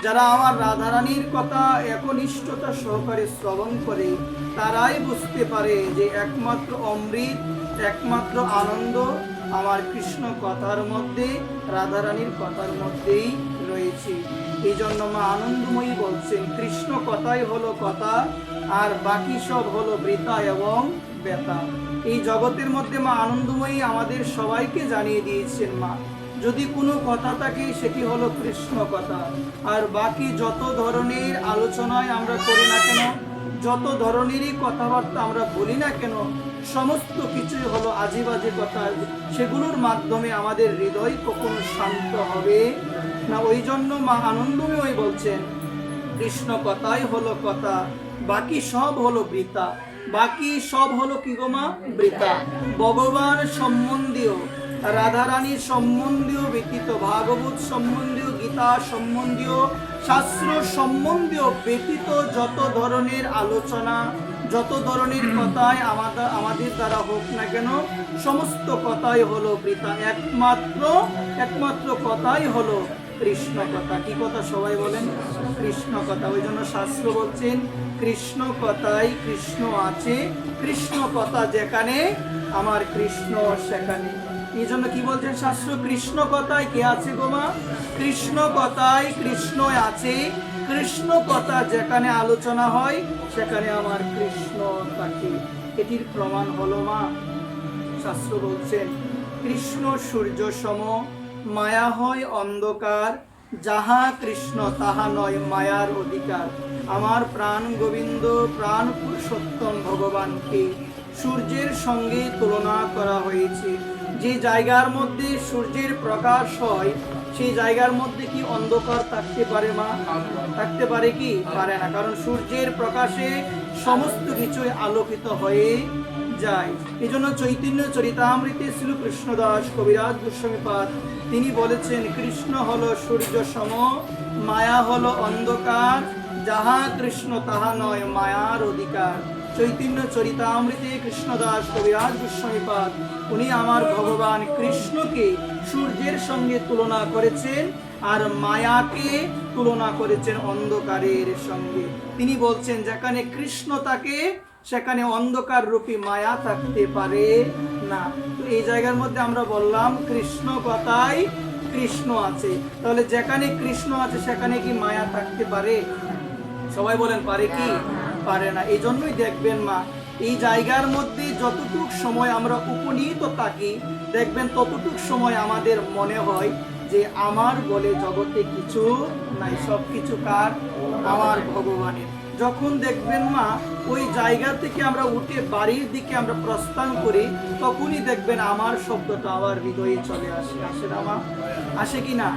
যারা আমার রাধারানীর কথা একনিষ্ঠতা সহকারে শ্রবণ করে তারাই বুঝতে পারে যে একমাত্র অমৃত, একমাত্র আনন্দ আমার কৃষ্ণ কথার মধ্যে, রাধারানীর কথার মধ্যেই রয়েছে। এই জন্য মা আনন্দময়ী বলছেন কৃষ্ণ কথাই হলো কথা, আর বাকি সব হলো বৃথা এবং ব্যথা। এই জগতের মধ্যে মা আনন্দময়ী আমাদের সবাইকে জানিয়ে দিয়েছেন মা, যদি কোনো কথা থাকে সেটি হলো কৃষ্ণ কথা, আর বাকি যত ধরনের আলোচনায় আমরা করি না কেন, যত ধরনেরই কথাবার্তা আমরা বলি না কেন, সমস্ত কিছুই হলো আজেবাজে কথা। সেগুলোর মাধ্যমে আমাদের হৃদয় কখনো শান্ত হবে না। ওই জন্য মা আনন্দময়ী বলছেন কৃষ্ণ কথাই হলো কথা, বাকি সব হলো বৃথা। বাকি সব হলো কি গো মা? বৃথা। ভগবান সম্বন্ধীয়, রাধারানীর সম্বন্ধীয় ব্যতীত, ভাগবত সম্বন্ধীয়, গীতা সম্বন্ধীয়, শাস্ত্র সম্বন্ধীয় ব্যতীত যত ধরনের আলোচনা, যত ধরনের কথাই আমাদের দ্বারা হোক না কেন, সমস্ত কথাই হলো বৃথা। একমাত্র কথাই হলো কৃষ্ণ কথা। কি কথা সবাই বলেন? কৃষ্ণ কথা। ওই জন্য শাস্ত্র বলছেন কৃষ্ণ কথাই কৃষ্ণ আছে, কৃষ্ণ কথা যেখানে আমার কৃষ্ণ সেখানে। এই জন্য কি বলছেন শাস্ত্র? কৃষ্ণ কথায় কে আছে গো মা? কৃষ্ণ কথায় কৃষ্ণ আছে, কৃষ্ণ কথা যেখানে আলোচনা হয় সেখানে আমার কৃষ্ণ থাকে। এটির প্রমাণ হলো মা, শাস্ত্র বলছেন কৃষ্ণ সূর্য সম, মায়া হয় অন্ধকার, যাহা কৃষ্ণ তাহা নয় মায়ার অধিকার। আমার প্রাণ গোবিন্দ, প্রাণ পুরুষোত্তম ভগবানকে সূর্যের সঙ্গে তুলনা করা হয়েছে। যে জায়গার মধ্যে সূর্যের প্রকাশ হয় সেই জায়গার মধ্যে কি অন্ধকার থাকতে পারে মা? থাকতে পারে কি? পারে না, কারণ সূর্যের প্রকাশে সমস্ত কিছুই আলোকিত হয়ে যায়। এই জন্য চৈতন্য চরিতামৃতে শ্রী কৃষ্ণদাস কবিরাজ গোস্বামীপাদ তিনি বলেছেন কৃষ্ণ হলো সূর্য সম, মায়া হলো অন্ধকার, যাহা কৃষ্ণ তাহা নয় মায়ার অধিকার। চৈতন্য চরিতামৃতে কৃষ্ণদাস কবিরাজ গোস্বামীপাদ উনি আমার ভগবান কৃষ্ণকে সূর্যের সঙ্গে তুলনা করেছেন, আর মায়াকে তুলনা করেছেন অন্ধকারের সঙ্গে। তিনি বলছেন যেখানে কৃষ্ণ থাকে সেখানে অন্ধকার রূপী মায়া থাকতে পারে না। তো এই জায়গার মধ্যে আমরা বললাম কৃষ্ণ কথাই কৃষ্ণ আছে, তাহলে যেখানে কৃষ্ণ আছে সেখানে কি মায়া থাকতে পারে? সবাই বলেন পারে কি? পারে না। এই জন্যই দেখবেন মা, এই জায়গার মধ্যে যতটুক সময় আমরা উপনীত থাকি দেখবেন ততটুক সময় আমাদের মনে হয় যে আমার বলে জগতে কিছু নাই, সব কিছু কার? আমার ভগবানের। যখন দেখবেন মা ওই জায়গা থেকে আমরা উঠে বাড়ির দিকে আমরা প্রস্থান করি তখনই দেখবেন আমার শব্দটা আবার হৃদয়ে চলে আসে। আসে না মা? আসে কি না?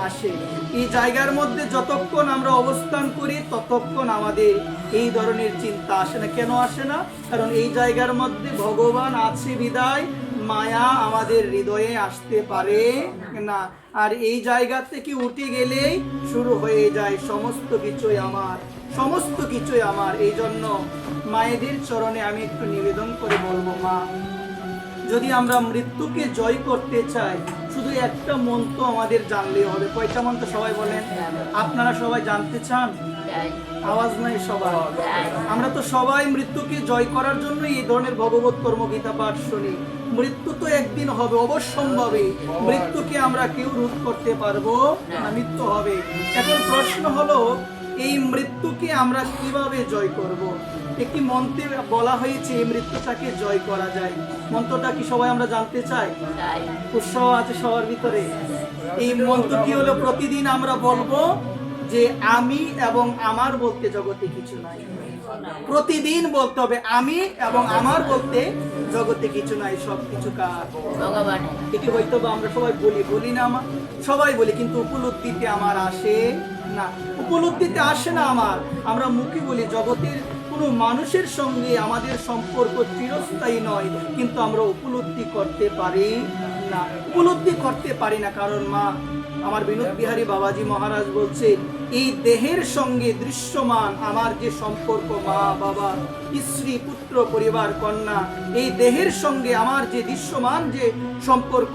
আসে। এই জায়গার মধ্যে যতক্ষণ আমরা অবস্থান করি ততক্ষণ আমাদের এই ধরনের চিন্তা আসে না। কেন আসে না? কারণ এই জায়গার মধ্যে ভগবান আছে বিদায় মায়া আমাদের হৃদয়ে আসতে পারে না। আর এই জায়গা থেকে উঠে গেলেই শুরু হয়ে যায় সমস্ত কিছুই আমার, সমস্ত কিছুই আমার। এই জন্য মায়েদের চরণে আমি একটু নিবেদন করে বলবো মা, যদি আমরা মৃত্যুকে জয় করতে চাই শুধু একটা মন্ত্র আমাদের জানলেই হবে। কয়টা মন্ত্র সবাই বলেন? আপনারা সবাই জানতে চান? আওয়াজ নাই সবার। আমরা তো সবাই মৃত্যুকে জয় করার জন্য এই ধরনের ভগবত কর্ম গীতা পাঠ শুনি। মৃত্যু তো একদিন হবে, অবশ্যম্ভাবী। মৃত্যুকে আমরা কেউ রোধ করতে পারবো না, মৃত্যু হবে। এখন প্রশ্ন হলো এই মৃত্যুকে আমরা কিভাবে জয় করব? একটি মন্ত্রে বলা হয়েছে এই মৃত্যুটাকে জয় করা যায়। মন্ত্রটা কি সবাই আমরা জানতে চাই? উৎসাহ আছে সবার ভিতরে। এই মন্ত্রটি হলো প্রতিদিন আমরা বলবো যে আমি এবং আমার বলতে জগতে কিছু নাই। প্রতিদিন বলতে হবে আমি এবং আমার বলতে জগতে কিছু নাই, সব কিছু কার? ভগবান। এটি হয়তো বা আমরা সবাই বলি না, আমার সবাই বলি, কিন্তু উপলব্ধিতে আমার আসে না, উপলব্ধিতে আসে না আমার। আমরা মুখে বলি জগতের কোনো মানুষের সঙ্গে আমাদের সম্পর্ক চিরস্থায়ী নয়, কিন্তু আমরা উপলব্ধি করতে পারি না, উপলব্ধি করতে পারি না। কারণ মা, আমার বিনোদ বিহারী বাবাজি মহারাজ বলছেন এই দেহের সঙ্গে দৃশ্যমান আমার যে সম্পর্ক, মা বাবা স্ত্রী পুত্র পরিবার কন্যা, এই দেহের সঙ্গে আমার যে দৃশ্যমান যে সম্পর্ক,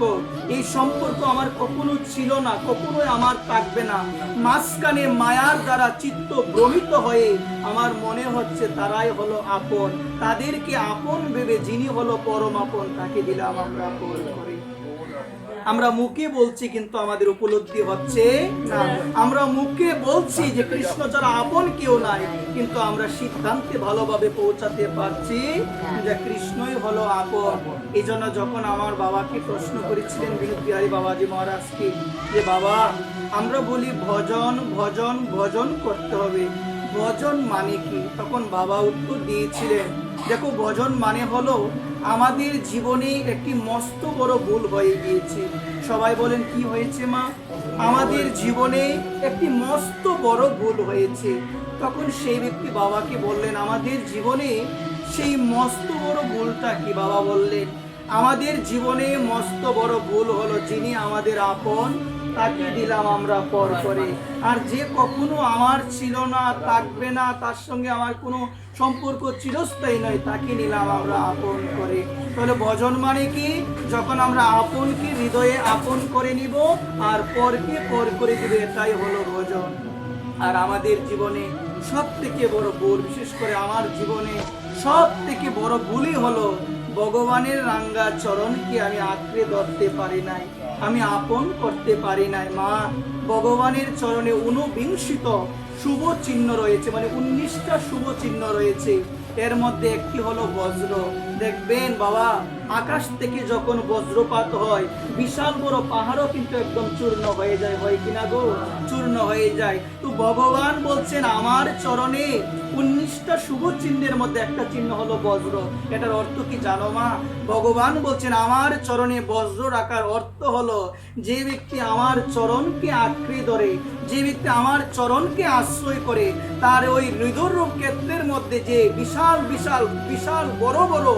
এই সম্পর্ক আমার কখনো ছিল না, কখনোই আমার থাকবে না। মাঝখানে মায়ার দ্বারা চিত্ত ভ্রমিত হয়ে আমার মনে হচ্ছে তারাই হলো আপন, তাদেরকে আপন ভেবে যিনি হলো পরম আপন তাকে দিলাম আমরা আপন করে। আমরা মুখে বলছি কিন্তু আমাদের উপলব্ধি হচ্ছে না। আমরা মুখে বলছি যে কৃষ্ণ ছাড়া আপন কেউ নাই, কিন্তু আমরা সিদ্ধান্তে ভালোভাবে পৌঁছাতে পারছি যে কৃষ্ণই হলো আপন। এই জন্য যখন আমার বাবাকে প্রশ্ন করেছিলেন বিনোদ বিহারী বাবাজি মহারাজকে যে বাবা আমরা বলি ভজন ভজন ভজন করতে হবে, ভজন মানে কি? তখন বাবা উত্তর দিয়েছিলেন, দেখো ভজন মানে হলো আমাদের জীবনে একটি মস্ত বড় ভুল হয়ে গিয়েছে। সবাই বলেন কি হয়েছে মা? আমাদের জীবনে একটি মস্ত বড় ভুল হয়েছে। তখন সেই ব্যক্তি বাবাকে বললেন আমাদের জীবনে সেই মস্ত বড় ভুলটা কি? বাবা বললেন আমাদের জীবনে মস্ত বড় ভুল হলো যিনি আমাদের আপন তাকে দিলাম আমরা পর করে, আর যে কখনো আমার ছিল না, থাকবে না, তার সঙ্গে আমার কোনো সম্পর্ক চিরস্থায়ী নয়, তাকে নিলাম আমরা আপন করে। তাহলে ভজন মানে কি? যখন আমরা আপনকে হৃদয়ে আপন করে নিব আর পরকে পর করে দিব, এটাই হলো ভজন। আর আমাদের জীবনে সব থেকে বড় ভুল, বিশেষ করে আমার জীবনে সব থেকে বড় ভুলই হলো ভগবানের রাঙ্গা চরণকে আমি আঁকড়ে ধরতে পারি নাই, আমি আপন করতে পারি নাই। মা ভগবানের চরণে 49 শুভ চিহ্ন রয়েছে, মানে 19টা শুভ চিহ্ন রয়েছে। এর মধ্যে একটি হলো বজ্র। দেখবেন বাবা আকাশ থেকে যখন বজ্রপাত হয় বিশাল বড় পাহাড়ও কিন্তু একদম চূর্ণ হয়ে যায়, হয় কিনা গো? চূর্ণ হয়ে যায়। তো ভগবান বলছেন আমার চরণে 19টা শুভ চিহ্নের মধ্যে একটা চিহ্ন হলো বজ্র। এটার অর্থ কি জানো মা? ভগবান বলছেন আমার চরণে বজ্র রাখার অর্থ হলো যে ব্যক্তি আমার চরণকে আঁকড়ে ধরে, যে ব্যক্তি আমার চরণকে আশ্রয় করে, তার ওই হৃদয়রূপ ক্ষেত্রের মধ্যে যে বিশাল বিশাল বিশাল বড় বড়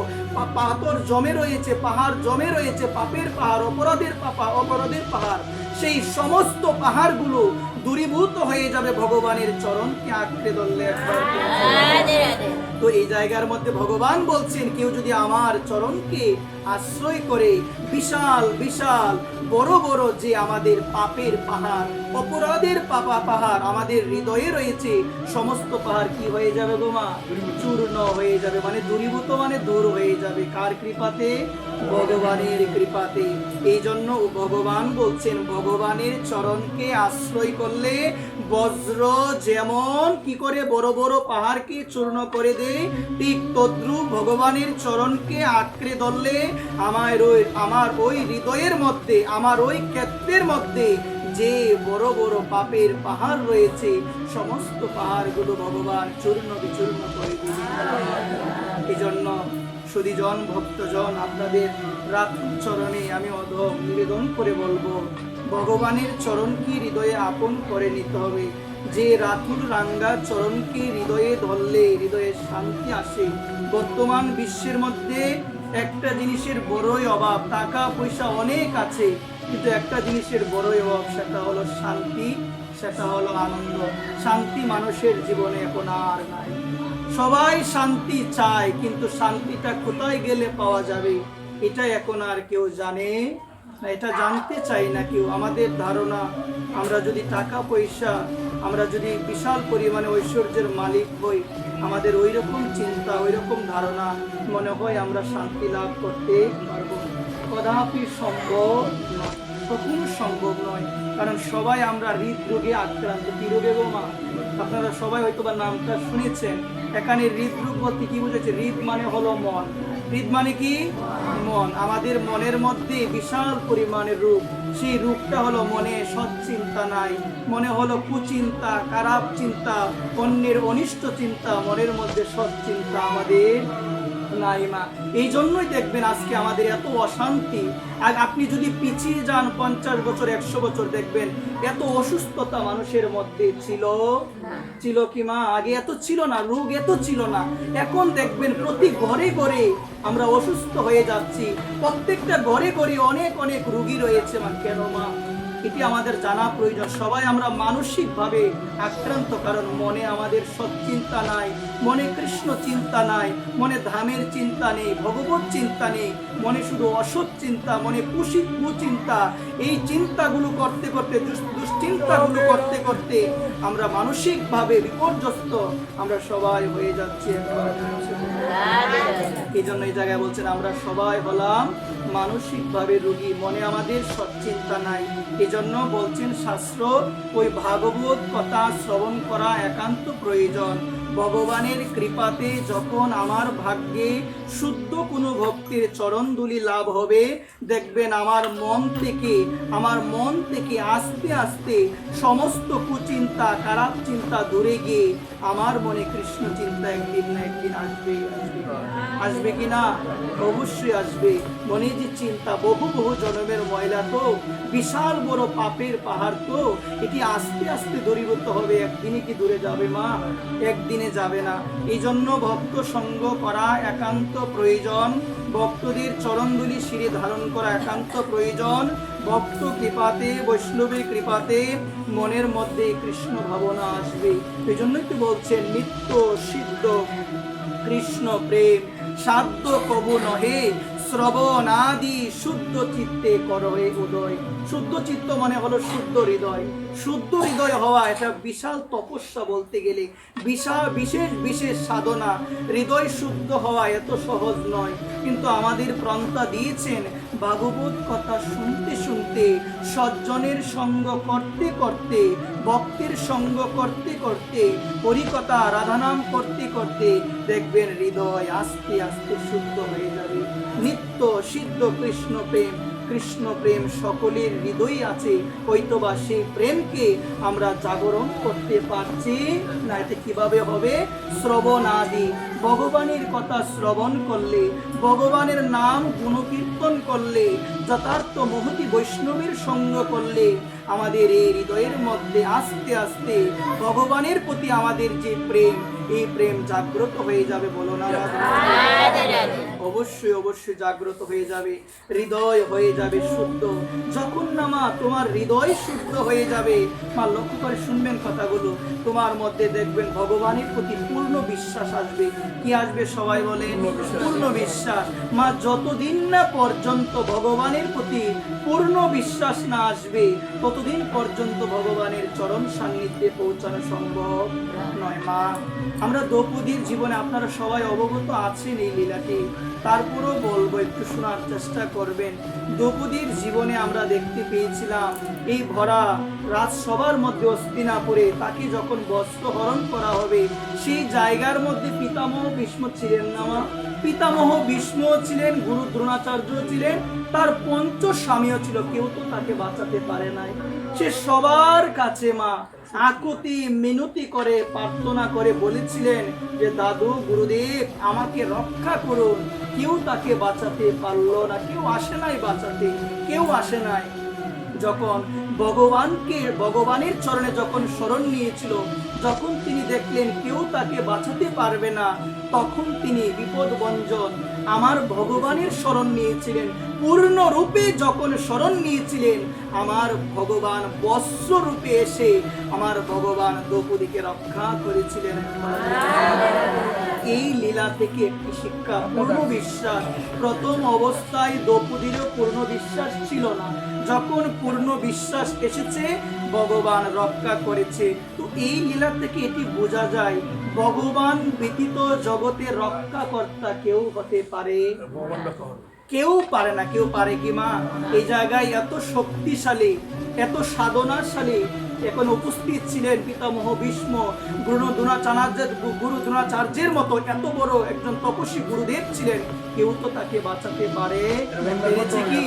পাথর জমে রয়েছে, পাহাড় জমে রয়েছে, পাপের পাহাড়, অপরাধের পাহাড়, সেই সমস্ত পাহাড়গুলো দূরীভূত হয়ে যাবে ভগবানের চরণকে আঁকড়ে ধরলে একবার। তো এই জায়গার মধ্যে ভগবান বলছেন কেউ যদি আমার চরণকে আশ্রয় করে বিশাল বিশাল বড় বড় যে আমাদের পাপের পাহাড়, অপরাধের পাহাড় আমাদের হৃদয়ে রয়েছে, সমস্ত পাহাড় কি হয়ে যাবে গো মা? চূর্ণ হয়ে যাবে, মানে দূরীভূত মানে দূর হয়ে যাবে। কার কৃপাতে? ভগবানের কৃপাতে। এই জন্য ভগবান বলছেন ভগবানের চরণকে আশ্রয় করলে বজ্র যেমন কি করে বড় বড় পাহাড়কে চূর্ণ করে দেয়, ঠিক তদ্রূপ ভগবানের চরণকে আঁকড়ে ধরলে আমার ওই হৃদয়ের মধ্যে, আমার ওই ক্ষেত্রের মধ্যে যে বড় বড় পাপের পাহাড় রয়েছে, সমস্ত পাহাড়গুলো ভগবান চূর্ণ বিচূর্ণ করে দিবে। এই জন্য সুধীজন ভক্তজন আপনাদের রাতুল চরণে আমি অধম নিবেদন করে বলবো ভগবানের চরণকে হৃদয়ে আপন করে নিতে হবে। যে রাতুল রাঙ্গা চরণকে হৃদয়ে ধরলে হৃদয়ে শান্তি আসে। বর্তমান বিশ্বের মধ্যে একটা জিনিসের বড়ই অভাব, টাকা পয়সা অনেক আছে, কিন্তু একটা জিনিসের বড়ই অভাব, সেটা হলো শান্তি, সেটা হলো আনন্দ। শান্তি মানুষের জীবনে এখন আর নাই। সবাই শান্তি চায়, কিন্তু শান্তিটা কোথায় গেলে পাওয়া যাবে এটা এখন আর কেউ জানে না, এটা জানতে চাই না কেউ। আমাদের ধারণা আমরা যদি টাকা পয়সা, আমরা যদি বিশাল পরিমাণে ঐশ্বর্যের মালিক হই, আমাদের ওই রকম চিন্তা, ওই রকম ধারণা, মনে হয় আমরা শান্তি লাভ করতে পারবো। কদাপি সম্ভব নয়, কখনো সম্ভব নয়। কারণ সবাই আমরা হৃদরোগে আক্রান্ত। কি রোগে গো মা? আপনারা সবাই হয়তো বা নামটা শুনেছেন। এখানে হৃদরোগ বলতে কি বুঝেছে? হৃদ মানে হলো মন। হৃদ মানে কি? মন। আমাদের মনের মধ্যে বিশাল পরিমাণের রূপ, সেই রূপটা হলো মনে সৎ চিন্তা নাই, মনে হলো কুচিন্তা, খারাপ চিন্তা, অন্যের অনিষ্ট চিন্তা, মনের মধ্যে সৎ চিন্তা আমাদের নাই মা। এই জন্যই দেখবেন আজকে আমাদের এত অশান্তি। আর আপনি যদি পিছিয়ে যান 50 বছর 100 বছর, দেখবেন এত অসুস্থতা মানুষের মধ্যে ছিল কি মা? আগে এত ছিল না, রোগ এত ছিল না। এখন দেখবেন প্রতি ঘরে ঘরে আমরা অসুস্থ হয়ে যাচ্ছি, প্রত্যেকটা ঘরে ঘরে অনেক অনেক রোগী রয়েছে মা। কেন মা? এটি আমাদের জানা প্রয়োজন। সবাই আমরা মানসিকভাবে আক্রান্ত, কারণ মনে আমাদের সৎচিন্তা নাই, মনে কৃষ্ণ চিন্তা নাই, মনে ধামের চিন্তা নেই, ভগবত চিন্তা নেই, মনে শুধু অসৎ চিন্তা, মনে কুচিন্তা। এই চিন্তাগুলো করতে করতে, দুশ্চিন্তাগুলো করতে করতে আমরা মানসিকভাবে বিপর্যস্ত আমরা সবাই হয়ে যাচ্ছি। এই জন্য এই জায়গায় বলছেন আমরা সবাই হলাম মানসিকভাবে রোগী, মনে আমাদের সৎচিন্তা নাই। এই জন্য বলছেন শাস্ত্র, ওই ভাগবত কথা শ্রবণ করা একান্ত প্রয়োজন। ভগবানের কৃপাতে যখন আমার ভাগ্যে শুদ্ধ কোনো ভক্তির চরণধুলি লাভ হবে, দেখবেন আমার মন থেকে আস্তে আস্তে সমস্ত কুচিন্তা, খারাপ চিন্তা দূরে গিয়ে আমার মনে কৃষ্ণ চিন্তা একদিন না একদিন আসবে কিনা? অবশ্যই আসবে। মনে যে চিন্তা বহু জন্মের ময়লা, তো বিশাল বড় পাপের পাহাড়, তো এটি আস্তে আস্তে দূরীভূত হবে। একদিনে কি দূরে যাবে মা? একদিনে যাবে না। এই জন্য ভক্ত সঙ্গ করা একান্ত প্রয়োজন, ভক্তদের চরণধুলি শিরে ধারণ করা একান্ত প্রয়োজন। ভক্ত কৃপাতে, বৈষ্ণবের কৃপাতে মনের মধ্যে কৃষ্ণ ভাবনা আসবে। এই জন্যই তো বলছেন নিত্য সিদ্ধ কৃষ্ণ প্রেম সাধ্য কবু নহে, শ্রবণ আদি শুদ্ধ চিত্তে করহে উদয়। শুদ্ধ চিত্ত মানে হলো শুদ্ধ হৃদয়। শুদ্ধ হৃদয় হওয়া এটা বিশাল তপস্যা, বলতে গেলে বিশেষ সাধনা। হৃদয় শুদ্ধ হওয়া এত সহজ নয়, কিন্তু আমাদের প্রন্তা দিয়েছেন ভাগবত কথা শুনতে শুনতে, সজ্জনের সঙ্গ করতে করতে, ভক্তের সঙ্গ করতে করতে, হরিকথা রাধানাম করতে করতে দেখবেন হৃদয় আস্তে আস্তে শুদ্ধ হয়ে যাবে। নিত্য সিদ্ধ কৃষ্ণ প্রেম সকলের হৃদয় আছে, হয়তোবা সেই প্রেমকে আমরা জাগরণ করতে পারছি না। এতে কিভাবে হবে? শ্রবণ আদি, ভগবানের কথা শ্রবণ করলে, ভগবানের নাম গুণকীর্তন করলে, যথার্থ মহতি বৈষ্ণবের সঙ্গ করলে আমাদের এই হৃদয়ের মধ্যে আস্তে আস্তে ভগবানের প্রতি আমাদের যে প্রেম, এই প্রেম জাগ্রত হয়ে যাবে। বলো না? অবশ্যই জাগ্রত হয়ে যাবে, হৃদয় হয়ে যাবে শুদ্ধ। যখন না মা তোমার হৃদয় শুদ্ধ হয়ে যাবে, মা লক্ষ্য করে শুনবেন কথাগুলো, তোমার মধ্যে দেখবেন ভগবানের প্রতি পূর্ণ বিশ্বাস আসবে। কি আসবে? সবাই বলে পূর্ণ বিশ্বাস। মা যতদিন না পর্যন্ত ভগবানের প্রতি পূর্ণ বিশ্বাস না আসবে, ততদিন পর্যন্ত ভগবানের চরণ সান্নিধ্যে পৌঁছানো সম্ভব নয়। মা আমরা দ্রৌপদীর জীবনে আপনারা সবাই অবগত আছেন এই লীলাটি, তারপরও বলবো, একটু শোনার চেষ্টা করবেন। দ্রৌপদীর জীবনে আমরা দেখতে পেয়েছিলাম এই ভরা রাজসভার মধ্যে হস্তিনাপুরে তাকে যখন বস্ত্র হরণ করা হবে, সেই জায়গার মধ্যে পিতামহ ভীষ্ম ছিলেন না মা? পিতামহ ভীষ্ম ছিলেন, গুরু দ্রোণাচার্য ছিলেন, তার পঞ্চ স্বামীও ছিল, কেউ তো তাকে বাঁচাতে পারে নাই। সে সবার কাছে মা আকুতি মিনতি করে প্রার্থনা করে বলেছিলেন যে দাদু গুরুদেব আমাকে রক্ষা করুন। কেউ তাকে বাঁচাতে পারলো না, কেউ আসে নাই বাঁচাতে, কেউ আসে নাই। যখন ভগবানের চরণে যখন শরণ নিয়েছিল, যখন তিনি দেখলেন কেউ তাকে বাঁচাতে পারবে না, তখন তিনি বিপদভঞ্জন আমার ভগবানের শরণ নিয়েছিলেন। পূর্ণ রূপে যখন শরণ নিয়েছিলেন, আমার ভগবান বৎস রূপে এসে আমার ভগবান দ্রৌপদীকে রক্ষা করেছিলেন। এই লীলা থেকে একটি শিক্ষা, পূর্ণ বিশ্বাস। প্রথম অবস্থায় দ্রৌপদীরও পূর্ণ বিশ্বাস ছিল না, যখন পূর্ণ বিশ্বাস এসেছে ভগবান রক্ষা করেছে। তো এই লীলা থেকে এটি বোঝা যায় ভগবান ব্যতীত জগতের রক্ষাকর্তা কেউ হতে পারে? কেউ পারে না। কেউ পারে কি মা? এই জায়গায় এত শক্তিশালী, এত সাধনাশালী এখন উপস্থিত ছিলেন পিতামহ ভীষ্ম, গুরু দ্রোণাচার্যের মতো এত বড় একজন তপস্বী গুরুদেব ছিলেন, কেউ তো তাকে বাঁচাতে পেরেছে কি?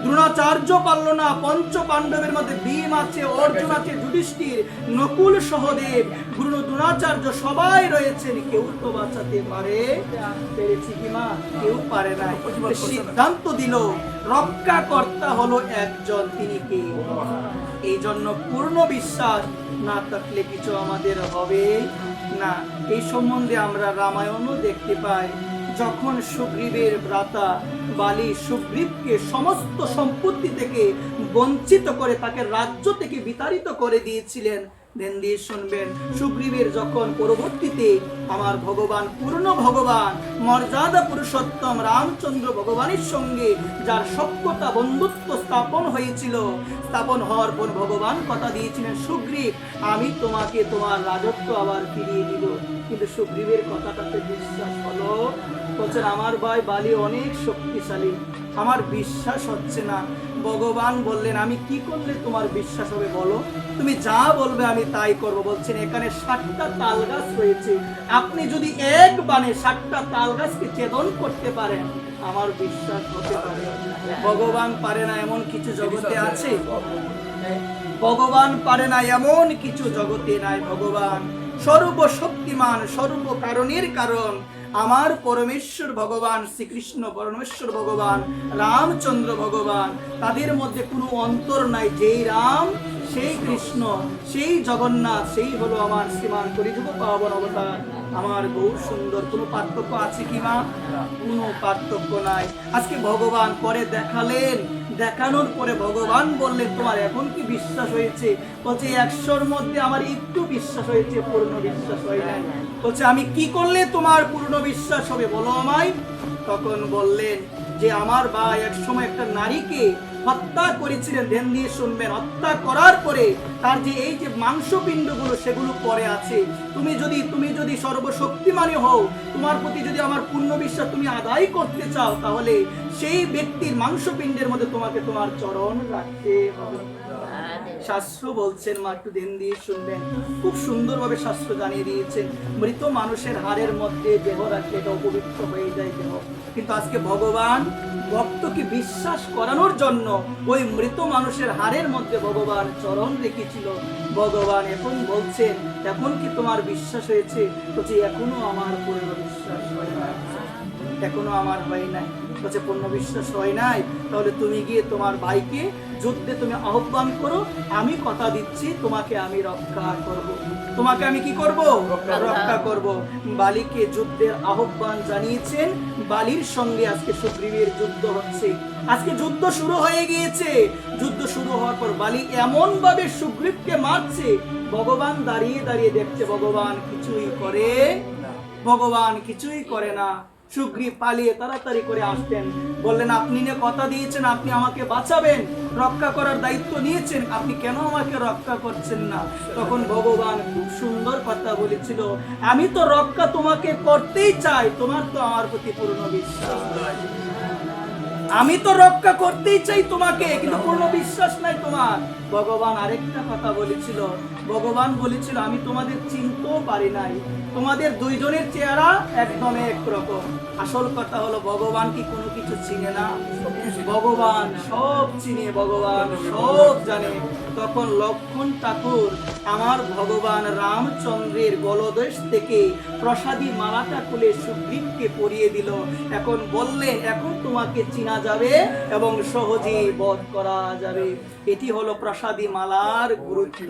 দ্রোণাচার্য পারল না। পঞ্চ পাণ্ডবের মধ্যে ভীম আছে, অর্জুন আছে, যুধিষ্ঠির, নকুল, সহদেব, গুরু দ্রোণাচার্য সবাই রয়েছেন, কেউ তো বাঁচাতে পেরেছে কি মা? কেউ পারে না। সিদ্ধান্ত দিল রক্ষাকর্তা হলো একজন, তিনি কে? এই জন্য পূর্ণ বিশ্বাস না থাকলে কিছু আমাদের হবে না। এই সম্বন্ধে আমরা রামায়ণও দেখতে পাই যখন সুগ্রীবের ভ্রাতা বালি সুগ্রীবকে সমস্ত সম্পত্তি থেকে বঞ্চিত করে তাকে রাজ্য থেকে বিতাড়িত করে দিয়েছিলেন, ধ্যান দিয়ে শুনবেন, সুগ্রীবের যখন পরবর্তীতে আমার ভগবান, পূর্ণ ভগবান, মর্যাদা পুরুষোত্তম রামচন্দ্র ভগবানের সঙ্গে যার সখ্যতা বন্ধুত্ব স্থাপন হয়েছিল, স্থাপন হওয়ার পর ভগবান কথা দিয়েছিলেন, সুগ্রীব আমি তোমাকে তোমার রাজত্ব আবার ফিরিয়ে দিব। কিন্তু সুগ্রীবের কথাটাতে বিশ্বাস হলো, বলছেন আমার ভাই বালি অনেক শক্তিশালী, আমার বিশ্বাস হচ্ছে না। ভগবান বললেন আমি কি করলে তোমার বিশ্বাস হবে বলো, তুমি যা বলবে আমি তাই করব। বলছেন এখানে 7টা তাল গাছ রয়েছে, আপনি যদি এক বাণে 7টা তাল গাছকে ছেদন করতে পারেন আমার বিশ্বাস হতে পারে। ভগবান পারে না এমন কিছু জগতে আছে? ভগবান পারে না এমন কিছু জগতে নাই। ভগবান সর্বশক্তিমান, সর্ব কারণের কারণ আমার পরমেশ্বর ভগবান শ্রীকৃষ্ণ, পরমেশ্বর ভগবান রামচন্দ্র ভগবান, তাদের মধ্যে কোনো অন্তর নাই। যেই রাম সেই কৃষ্ণ, সেই জগন্নাথ, সেই হলো আমার শ্রীমান কলিযুগ পাবন অবতার আমার গৌর সুন্দর। কোনো পার্থক্য আছে কি মা? কোনো পার্থক্য নাই। আজকে ভগবান পরে দেখালেন, দেখানোর পরে ভগবান বললেন তোমার এখন কি বিশ্বাস হয়েছে? বলছে 100-র মধ্যে আমার একটু বিশ্বাস হয়েছে, পূর্ণ বিশ্বাস হয় নাই। বলছে আমি কি করলে তোমার পূর্ণ বিশ্বাস হবে বলো আমায়? তখন বললেন যে আমার ভাই এক সময় একটা নারীকে হত্যা করেছিলেন, ধ্যান দিয়ে শুনবেন, হত্যা করার পরে তার যে এই যে মাংসপিণ্ডগুলো সেগুলো পড়ে আছে, তুমি যদি সর্বশক্তিমানী হও, তোমার প্রতি যদি আমার পূর্ণ বিশ্বাস তুমি আদায় করতে চাও, তাহলে সেই ব্যক্তির মাংসপিণ্ডের মধ্যে তোমাকে তোমার চরণ রাখতে হবে। শাস্ত্র বলছেন, মা একটু ধ্যান দিয়ে শুনবেন, খুব সুন্দরভাবে শাস্ত্র জানিয়ে দিয়েছেন, মৃত মানুষের হাড়ের মধ্যে দেহ রাখলে এটা অপবিত্র হয়ে যায় দেহ। কিন্তু আজকে ভগবান ভক্তকে বিশ্বাস করানোর জন্য ওই মৃত মানুষের হাড়ের মধ্যে ভগবান চরণ রেখেছিল। ভগবান এখন বলছেন এখন কি তোমার বিশ্বাস হয়েছে? বলছে এখনো আমার পূর্ণ বিশ্বাস হয় না, এখনো আমার হয় নাই। বলছে পূর্ণ বিশ্বাস হয় নাই, তাহলে তুমি গিয়ে তোমার ভাইকে যুদ্ধে তুমি আহ্বান করো, আমি কথা দিচ্ছি তোমাকে আমি রক্ষা করব। তোমাকে আমি কি করব? রক্ষা করব। বালিকে যুদ্ধের আহ্বান জানিয়েছেন, বালির সঙ্গে আজকে সুগ্রীবের যুদ্ধ হচ্ছে। আজকে যুদ্ধ শুরু হয়ে গিয়েছে। যুদ্ধ শুরু হওয়ার পর বালি এমন ভাবে সুগ্রীবকে মারছে, ভগবান দাঁড়িয়ে দাঁড়িয়ে দেখছে, ভগবান কিছুই করে, ভগবান কিছুই করে না। সুগ্রীব পালিয়ে তাড়াতাড়ি করে আসতেন, বললেন আপনি না কথা দিয়েছেন আপনি আমাকে বাঁচাবেন, রক্ষা করার দায়িত্ব নিয়েছেন, আপনি কেন আমাকে রক্ষা করছেন না? তখন ভগবান খুব সুন্দর কথা বলেছিল, আমি তো রক্ষা তোমাকে করতেই চাই, তোমার তো আমার প্রতি পূর্ণ বিশ্বাস নাই। আমি তো রক্ষা করতেই চাই তোমাকে, কিন্তু পূর্ণ বিশ্বাস নাই তোমার। ভগবান আরেকটা কথা বলেছিল, ভগবান বলেছিল আমি তোমাদের চিনতেও পারি নাই, তোমাদের দুইজনের চেহারা একদম একরকম। আসল কথা হলো ভগবান কি কোনো কিছু চিনে না? ভগবান সব চিনে, ভগবান সব জানে। তখন লক্ষ্মণ ঠাকুর আমার ভগবান রামচন্দ্রের গলদেশ থেকে প্রসাদী মালাটা খুলে সুগ্রীবকে পরিয়ে দিল। এখন বললে এখন তোমাকে চিনা যাবে এবং সহজেই বধ করা যাবে। এটি হলো প্রসাদী মালার গুরুত্ব।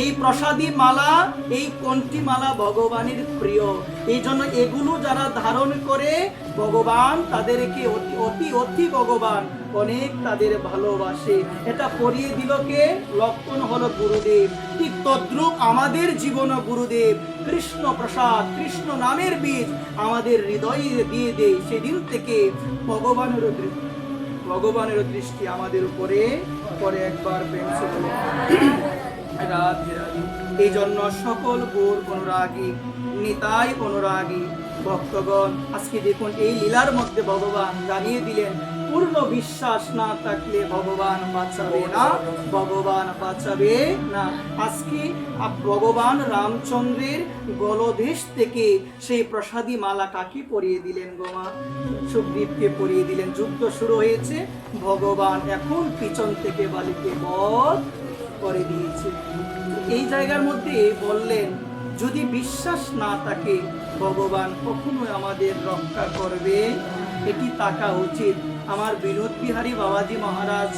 এই প্রসাদী মালা, এই কণ্ঠী মালা ভগবানের প্রিয়, এই জন্য এগুলো যারা ধারণ করে ভগবান তাদেরকে অতি অতি ভগবান অনেক তাদের ভালোবাসে। এটা পরিয়ে দিল কে? লক্ষণ হলো গুরুদেব। ঠিক তদ্রূপ আমাদের জীবন গুরুদেব কৃষ্ণ প্রসাদ, কৃষ্ণ নামের বীজ আমাদের হৃদয়ে দিয়ে দেয়। সেদিন থেকে ভগবানের দৃষ্টি আমাদের উপরে পরে। একবার প্রেম সে বলে রাধে রাধে। এই জন্য সকল গৌর অনুরাগী, নিতাই অনুরাগী ভক্তগণ, আজকে দেখুন এই লীলার মধ্যে ভগবান জানিয়ে দিলেন পূর্ণ বিশ্বাস না থাকলে ভগবান বাঁচাবে না, ভগবান বাঁচাবে না। আজকে ভগবান রামচন্দ্রের গলদেশ থেকে সেই প্রসাদী মালা কাকে পরিয়ে দিলেন? গোমা সুগ্রীবকে পরিয়ে দিলেন। যুদ্ধ শুরু হয়েছে, ভগবান এখন পিছন থেকে বালিকে বধ করে দিয়েছে। এই জায়গার মধ্যে বললেন যদি বিশ্বাস না থাকে ভগবান কখনোই আমাদের রক্ষা করবে, এটি থাকা উচিত। আমার বিনোদ বিহারী বাবাজি মহারাজ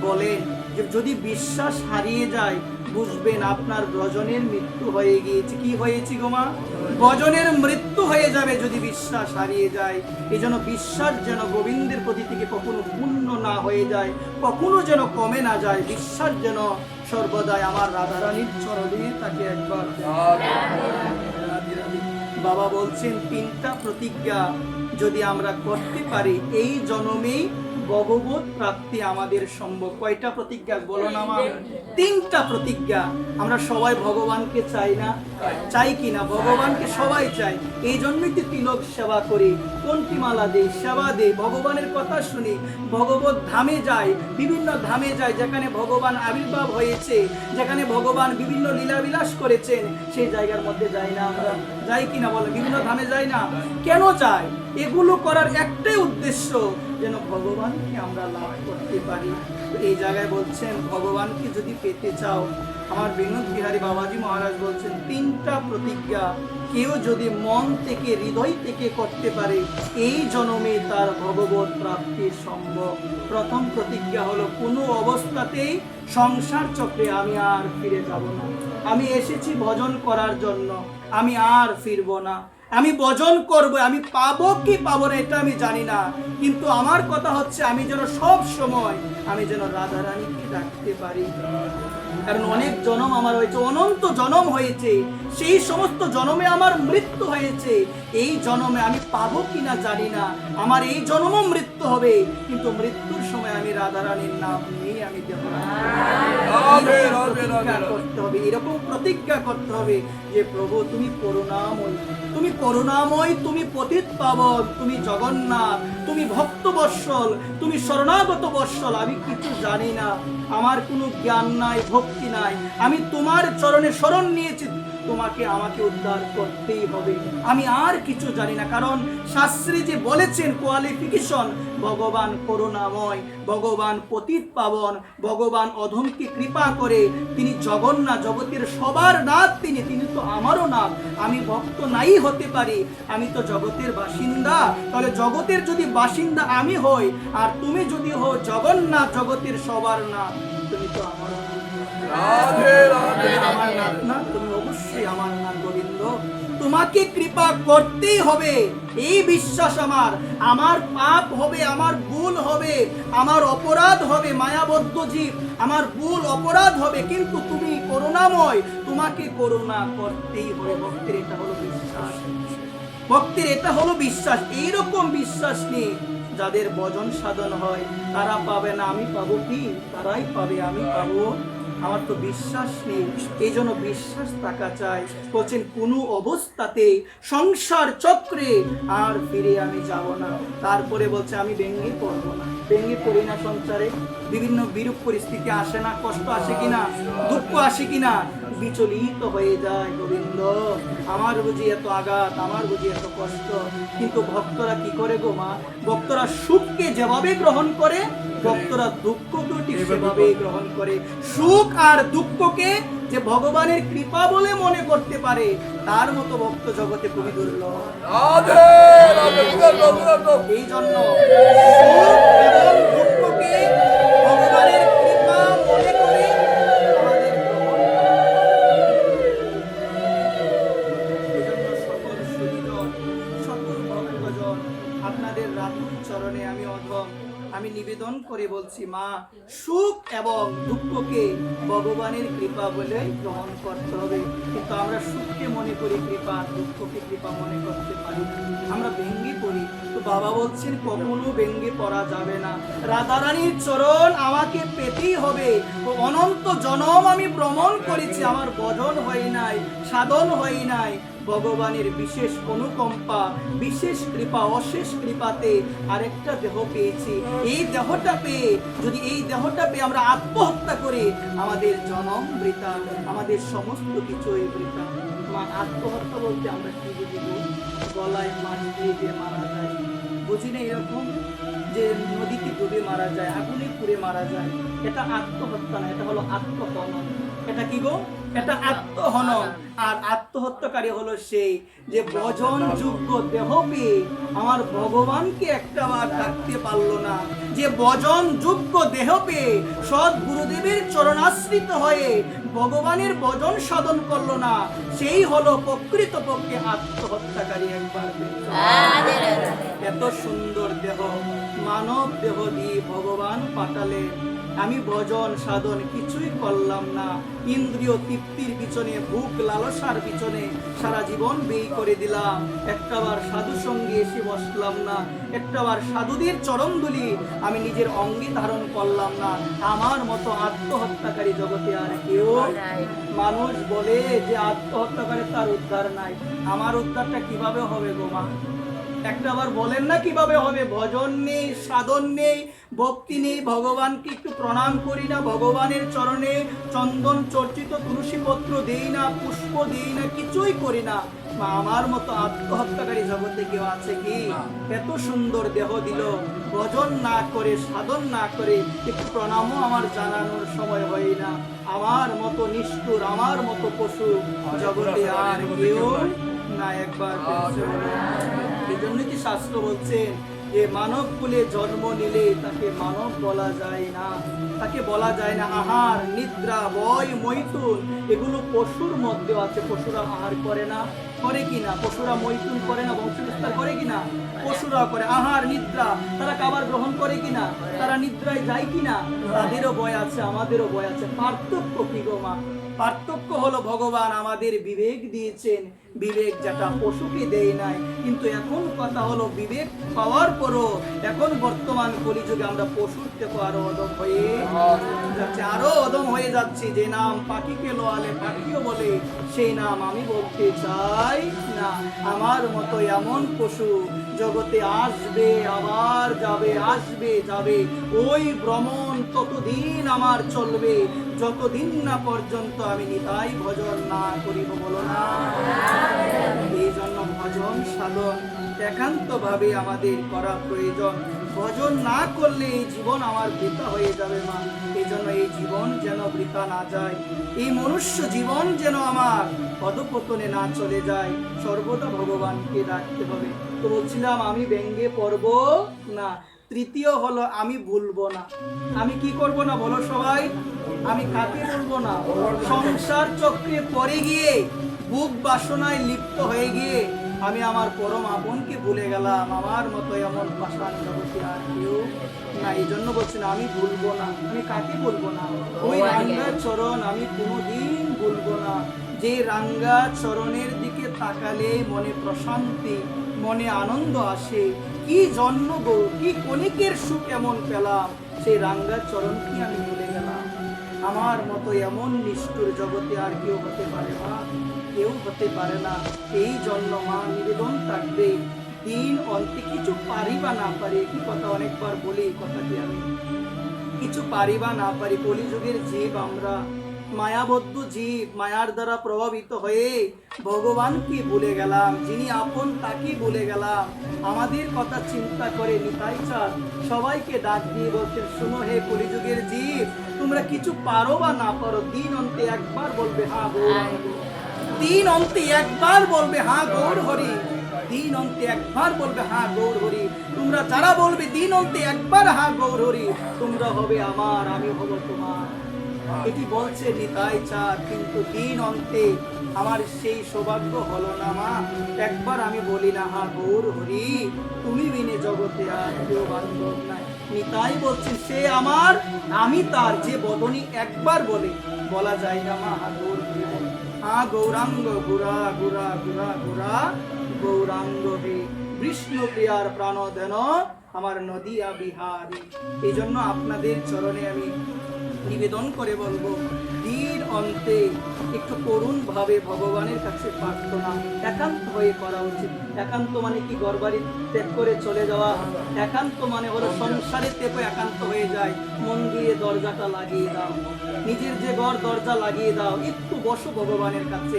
বলেন যে যদি বিশ্বাস হারিয়ে যায় বুঝবেন আপনার ব্রজনের মৃত্যু হয়ে গিয়েছে। কি হয়েছে গো মা? ব্রজনের মৃত্যু হয়ে যাবে যদি বিশ্বাস হারিয়ে যায়। এই জন্য বিশ্বাস যেন গোবিন্দের প্রতি থেকে কখনো পূর্ণ না হয়ে যায়, কখনো যেন কমে না যায়। বিশ্বাস যেন সর্বদাই আমার রাধারানীর চরণে তাকে একবার। বাবা বলছেন 3টা প্রতিজ্ঞা যদি আমরা করতে পারি এই জন্মেই ভগবত প্রাপ্তি আমাদের সম্ভব। কয়টা প্রতিজ্ঞা বলো না মা? 3টা প্রতিজ্ঞা। আমরা সবাই ভগবানকে চাই না? চাই কি না? ভগবানকে সবাই চাই। এই জন্যই তো তিলক সেবা করি, কোনটি মালা দেই, সেবা দেই, ভগবানের কথা শুনি, ভগবত ধামে যাই, বিভিন্ন ধামে যাই যেখানে ভগবান আবির্ভাব হয়েছে, যেখানে ভগবান বিভিন্ন লীলাবিলাস করেছেন, সেই জায়গার মধ্যে যাই না আমরা? যাই কিনা বলে? বিভিন্ন ধামে যাই না? কেন যাই? এগুলো করার একটাই উদ্দেশ্য, যেন ভগবানকে আমরা লাভ করতে পারি। এই জায়গায় বলছেন ভগবানকে যদি পেতে চাও, আমার বিনোদ বিহারী বাবাজি মহারাজ বলছেন 3টা প্রতিজ্ঞা কেউ যদি মন থেকে, হৃদয় থেকে করতে পারে এই জন্মে তার ভগবত প্রাপ্তি সম্ভব। প্রথম প্রতিজ্ঞা হলো কোনো অবস্থাতেই সংসার চক্রে আমি আর ফিরে যাব না। আমি এসেছি ভজন করার জন্য, আমি আর ফিরব না। আমি ভজন করব, আমি পাবো কি পাবো না এটা আমি জানি না, কিন্তু আমার কথা হচ্ছে আমি যেন সব সময় আমি যেন রাধারানীকে ডাকতে পারি। কারণ অনেক জনম আমার হয়েছে, অনন্ত জনম হয়েছে, সেই সমস্ত জনমে আমার মৃত্যু হয়েছে। এই জনমে আমি পাবো কিনা জানি না, আমার এই জনমও মৃত্যু হবে, কিন্তু মৃত্যুর সময় আমি রাধারানীর নাম নিয়ে আমি দেব। করতে হবে, এরকম প্রতিজ্ঞা করতে হবে যে প্রভু তুমি করুণাময়, তুমি করুণাময়, তুমি পতিত পাবন, তুমি জগন্নাথ, তুমি ভক্ত বৎসল, তুমি শরণাগত বৎসল। আমি কিছু জানি না, আমার কোনো জ্ঞান নাই, ভক্তি নাই, আমি তোমার চরণে শরণ নিয়েছি, তোমাকে আমাকে উদ্ধার করতেই হবে। আমি আর কিছু জানি না, কারণ শাস্ত্রে যে বলেছেন কোয়ালিফিকেশন, ভগবান করুণাময়, ভগবান পতিত পাবন, ভগবান অধমকে কৃপা করে, তিনি জগন্নাথ, জগতের সবার নাথ, তিনি তো আমারও নাথ। আমি ভক্ত নাই হতে পারি, আমি তো জগতের বাসিন্দা। তাহলে জগতের যদি বাসিন্দা আমি হই, আর তুমি যদি হও জগন্নাথ, জগতের সবার নাথ, তুমি তো আমারও আমার নাথ না? তুমি অবশ্যই আমার নাথ গোবিন্দ, তোমাকে কৃপা করতেই হবে। এই বিশ্বাস আমার, আমার পাপ হবে, আমার ভুল হবে, আমার অপরাধ হবে, মায়াবদ্ধ জীব, আমার ভুল অপরাধ হবে, কিন্তু তুমি করুণাময়, তোমাকে করুণা করতেই হবে। ভক্তের এটা হলো বিশ্বাস, ভক্তের এটা হলো বিশ্বাস। এইরকম বিশ্বাস নিয়ে যাদের ভজন সাধন হয় তারা পাবে না, আমি পাবো কি? তারাই পাবে, আমি পাবো। আমার তো বিশ্বাস নেই, এই জন্য বিশ্বাস থাকা চাই। বলছেন কোনো অবস্থাতে সংসার চক্রে আর ফিরে আমি যাব না। তারপরে বলছে আমি ভেঙে পড়বো না। ভেঙে পড়ি না সংসারে? বিভিন্ন বিরূপ পরিস্থিতি আসে না? কষ্ট আসে কিনা? দুঃখ আসে কিনা? বিচলিত হয়ে যায়, গোবিন্দ আমার বুঝি এত আঘাত, আমার বুঝি এত কষ্ট। কিন্তু ভক্তরা কি করে গো মা? ভক্তরা সুখকে যেভাবে গ্রহণ করে, ভক্তরা দুঃখকেও ঠিক সেভাবে গ্রহণ করে। সুখ আর দুঃখকে যে ভগবানের কৃপা বলে মনে করতে পারে, তার মতো ভক্ত জগতে খুবই দুর্লভ। এই জন্য সুখ এবং দুঃখকে ভগবানের কৃপা মনে করে আমাদের গ্রহণ। এই জন্য সকল সুধীজন, সকল ভক্তজন, আপনাদের রাতুল চরণে আমি অধম, আমি নিবেদন করে বলছি মা, সুখ এবং দুঃখকে ভগবানের কৃপা বলে গ্রহণ করতে হবে। কিন্তু আমরা সুখকে মনে করি কৃপা, দুঃখকে কৃপা মনে করতে পারি, আমরা ভেঙ্গে পড়ি। তো বাবা বলছেন কখনো ভেঙ্গে পড়া যাবে না। রাধারানীর চরণ আমাকে পেতেই হবে। অনন্ত জনম আমি ভ্রমণ করেছি, আমার ভজন হয় নাই, সাধন হয় নাই। ভগবানের বিশেষ অনুকম্পা, বিশেষ কৃপা, অশেষ কৃপাতে আরেকটা দেহ পেয়েছি। এই দেহটা পেয়ে, যদি এই দেহটা পেয়ে আমরা আত্মহত্যা করি, আমাদের জনম বৃথা, আমাদের সমস্ত কিছুই বৃথা। আত্মহত্যা বলতে আমরা কি বুঝিব? গলায় মাছ দিয়ে মারা যায়, বুঝি না? এরকম যে নদীতে ডুবে মারা যায়, আগুনে পুড়ে মারা যায়, এটা আত্মহত্যা না, এটা হলো আত্মহনন। এটা কি গো? এটা আত্মহনন। আর আত্মহত্যাকারী হলো সেই যে ভজন যোগ্য দেহ পেয়ে আমার ভগবানকে একটা বার ডাকতে পারলো না, যে ভজন যোগ্য দেহ পেয়ে সৎ গুরুদেবের চরণাশ্রিত হয়ে ভগবানের ভজন সাধন করলো না, সেই হলো প্রকৃতপক্ষে আত্মহত্যাকারী। একবার এত সুন্দর দেহ, মানব দেহ দিয়ে ভগবান পাঠালে, আমি ভজন সাধন কিছুই করলাম না, ইন্দ্রিয় তৃপ্তির পিছনে, ভুক লালসার পিছনে সারা জীবন ব্যয় করে দিলাম, একটাবার সাধু সঙ্গে এসে বসলাম না, একটাবার সাধুদের চরণ ধুলি আমি নিজের অঙ্গে ধারণ করলাম না, আমার মতো আত্মহত্যাকারী জগতে আর কেউ। মানুষ বলে যে আত্মহত্যাকারী তার উদ্ধার নাই, আমার উদ্ধারটা কিভাবে হবে গো মা? একটাবার বলেন না কিভাবে হবে? ভজন নেই, সাধন নেই, ভক্তি নেই, ভগবানকে একটু প্রণাম করি না, ভগবানের চরণে চন্দন চর্চিত তুলসী পত্র দেই না, পুষ্প দেই না, কিছুই করি না, আমার মতো আত্মহত্যাকারী জগতে কেউ আছে কি? এত সুন্দর দেহ দিল, ভজন না করে, সাধন না করে একটু প্রণামও আমার জানানোর সময় হয় না, আমার মতো নিষ্ঠুর, আমার মতো পশু জগতে আর কেউ না। একবার এই জন্য কি শাস্ত্র বলছেন যে মানব কুলে জন্ম নিলে তাকে মানব বলা যায় না, তাকে বলা যায় না। আহার, নিদ্রা, বয়, মৈথুন এগুলো পশুর মধ্যে আছে। পশুরা আহার করে না, করে কিনা? পশুরা মৈথুন করে না, বংশ বিস্তার করে কিনা? পশুরা করে। আহার, নিদ্রা, তারা খাবার গ্রহণ করে কিনা? তারা নিদ্রায় যায় কিনা? তাদেরও বয় আছে, আমাদেরও বয় আছে। পার্থক্য কি গো মা? পার্থক্য হলো ভগবান আমাদের বিবেক দিয়েছেন, বিবেক যেটা পশুকে দেয় নাই। কিন্তু এখন কথা হলো বিবেক পাওয়ার পরও এখন বর্তমান কলিযুগে আমরা পশুর থেকে আরো অদম হয়ে যাচ্ছে, আরো অদম হয়ে যাচ্ছি। যে নাম পাখিকে লোয়ালে পাখিও বলে, সেই নাম আমি বলতে চাই না। আমার মতো এমন পশু জগতে আসবে, আবার যাবে, আসবে, যাবে, ওই ভ্রমণ ততদিন আমার চলবে যতদিন না পর্যন্ত আমি নিতাই ভজন না করিব। বলো না? এই জন্য ভজন সাধন একান্ত ভাবে আমাদের করা প্রয়োজন। ভজন না করলে এই জীবন আমার বৃথা হয়ে যাবে মা। এই জন্য এই জীবন যেন বৃথা না যায়, এই মনুষ্য জীবন যেন আমার পদপতনে না চলে যায়, সর্বদা ভগবানকে ডাকতে হবে। তো বলছিলাম আমি ব্যঙ্গে পড়ব না। তৃতীয় হলো আমি ভুলবো না। আমি কি করব না বলো সবাই? আমি কাকে বলবো না? সংসার চক্রে পড়ে গিয়ে, ভোগ বাসনায় লিপ্ত হয়ে গিয়ে আমি আমার পরম আপনকে ভুলে গেলাম। আমার মতো এমন পাষাণ জগতে আর কেউ না। এই জন্য বলছি না আমি ভুলবো না। আমি কাকে বলবো না? ওই রাঙ্গা চরণ আমি কোনোদিন ভুলবো না। যে রাঙ্গা চরণের দিকে তাকালে মনে প্রশান্তি, মনে আনন্দ আসে। কি জন্ম গো, কি কণিকের সুখ এমন পেলাম, সেই রাঙ্গা চরণ কি আমি ভুলে গেলাম? আমার মতো এমন নিষ্ঠুর জগতে আর কেউ হতে পারে না, কেউ হতে পারে না। এই জন্য মা নিবেদন থাকবে, দিন অন্তে কিছু পারি বা না পারি, কি কথা অনেকবার বলি, কথাটি আমি কিছু পারি বা না পারি, কলিযুগের জীব আমরা, মায়াবদ্ধ জীব, মায়ার দ্বারা প্রভাবিত হয়ে ভগবানকে ভুলে গেলাম, যিনি আপন তাকে ভুলে গেলাম। আমাদের কথা চিন্তা করে নিতাই চাঁদ সবাইকে ডাক দিয়ে বলছেন, শুনো হে কলিযুগের জীব, তোমরা কিছু পারো বা না পারো, দিন অন্তে একবার বলবে হ্যাঁ গৌরাঙ্গ, দিন অন্তে একবার বলবে হ্যাঁ গৌর হরি, দিন অন্তে একবার বলবে হ্যাঁ গৌর হরি। তোমরা যারা বলবে দিন অন্তে একবার হ্যাঁ গৌর হরি, তোমরা হবে আমার, আমি হব তোমার। এটি বলছে নিতাই চাঁদ। কিন্তু দিন অন্তে আমার সেই সৌভাগ্য হলো না মা, একবার আমি বলি না হ্যাঁ গৌর হরি, তুমি বিনে জগতে আর কেউ বান্ধব নাই। নিতাই বলছে সে আমার, আমি তার। যে বদনী একবার বলে, বলা যায় না মা হ্যাঁ গৌর হরি, হ্যাঁ গৌরাঙ্গ, গুরা গুরা গুরা গুরা গৌরাঙ্গ হে, বিষ্ণু প্রিয়ার প্রাণধন আমার নদিয়া বিহারী। এই জন্য আপনাদের চরণে আমি নিবেদন করে বলবো, দিন অন্তে একটু করুণ ভাবে ভগবানের কাছে প্রার্থনা একান্ত হয়ে করা উচিত। একান্ত মানে কি ঘরবাড়ি ত্যাগ করে চলে যাওয়া? একান্ত মানে হলো সংসারে তেপে একান্ত হয়ে যায়। মন্দিরে দরজাটা লাগিয়ে দাও, নিজের যে ঘর দরজা লাগিয়ে দাও, একটু বসো ভগবানের কাছে,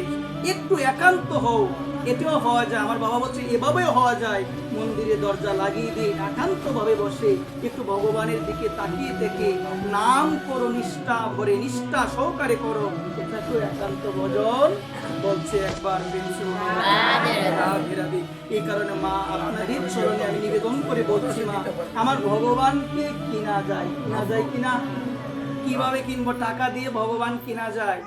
একটু একান্ত হও। এটাও হওয়া যায়, আমার বাবা বলছে এভাবেও হওয়া যায়। মন্দিরে দরজা লাগিয়ে দিয়ে একান্ত ভাবে বসে একটু ভগবানের দিকে তাকিয়ে থেকে নাম করো, নিষ্ঠা ভরে, নিষ্ঠা সহকারে করো, এটা তো একান্ত ভজন বলছে। একবার এই কারণে মা আপনাদের চরণে আমি নিবেদন করে বলছি, মা আমার ভগবানকে কিনা যায়, কিনা যায় কিনা? কিভাবে কিনবো? টাকা দিয়ে ভগবান কিনা যায়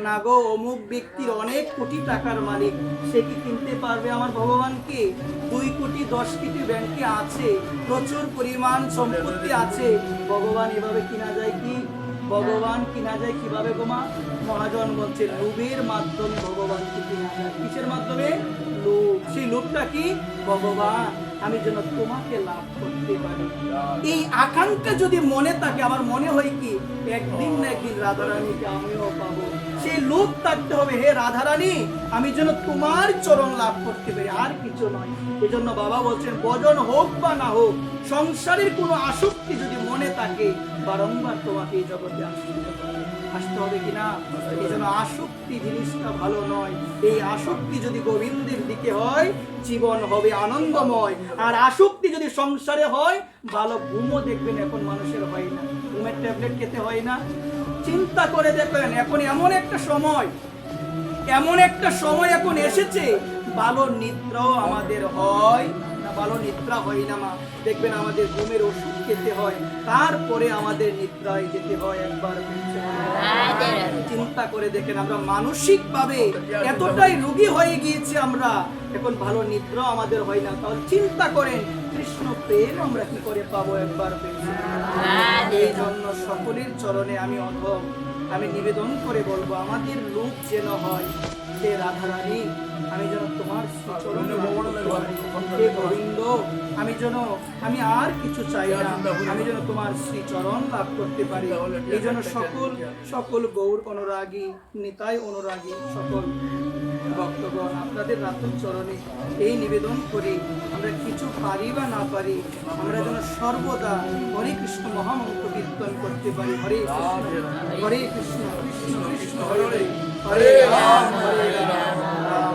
না গো। অমুক ব্যক্তির অনেক কোটি টাকার মালিক, সে কি কিনতে পারবে আমার ভগবানকে? 2 কোটি 10 কোটি ব্যাংকে আছে, প্রচুর পরিমাণ সম্পত্তি আছে, ভগবান এভাবে কিনা যায় কি? ভগবান কিনা যায় কিভাবে গো মা? মহাজন বলছে লোভের মাধ্যমে ভগবানকে কিনা যায়। কিসের মাধ্যমে? লোভ। সেই লোভটা কি? ভগবান আমি যেন তোমাকে লাভ করতে পারি, এই আকাঙ্ক্ষা যদি মনে থাকে, আমার মনে হয় কি একদিন না একদিন রাধারানীকে আমিও পাবো, সেই লোভ থাকতে হবে, হে রাধারানী আমি যেন তোমার চরণ লাভ করতে পারি, আর কিছু নয়। এজন্য বাবা বলছেন ভজন হোক বা না হোক, সংসারের কোনো আসক্তি যদি মনে থাকে, বারংবার তোমাকে এই জগতে আসতে হবে কিনা? এই জন্য আসক্তি জিনিসটা ভালো নয়। এই আসক্তি যদি গোবিন্দের দিকে হয়, জীবন হবে আনন্দময়। আর আসক্তি যদি সংসারে হয়, ভালো ঘুমও দেখবেন এখন মানুষের হয় না, ঘুমের ট্যাবলেট খেতে হয় না। চিন্তা করে দেখবেন এখন এমন একটা সময় এখন এসেছে, ভালো নিদ্রাও আমাদের হয় না, ভালো নিদ্রা হয় না মা। দেখবেন আমাদের ঘুমের ওষুধ খেতে হয়, তারপরে আমাদের নিদ্রায় যেতে হয় একবার। চিন্তা করে দেখেন আমরা মানসিক ভাবে এতটাই রোগী হয়ে গিয়েছি আমরা, এখন ভালো নিদ্রা আমাদের হয় না। তাহলে চিন্তা করেন কৃষ্ণ প্রেম আমরা কি করে পাবো একবার? এই জন্য সকলের চরণে আমি অধম, আমি নিবেদন করে বলবো আমাদের রূপ যেন হয়, হে রাধারানী আমি যেন তোমার চরণে হে গোবিন্দ আমি আর কিছু চাই না, আমি যেন তোমার শ্রীচরণ লাভ করতে পারি। এই জন্য সকল গৌর অনুরাগী, নিতাই অনুরাগী সকল ভক্তগণ আপনাদের রাতুল চরণে এই নিবেদন করি, আমরা কিছু পারি বা না পারি, আমরা যেন সর্বদা হরে কৃষ্ণ মহামন্ত্র কীর্তন করতে পারি। হরে কৃষ্ণ কৃষ্ণ কৃষ্ণ হরে হরে, হরে রাম রাম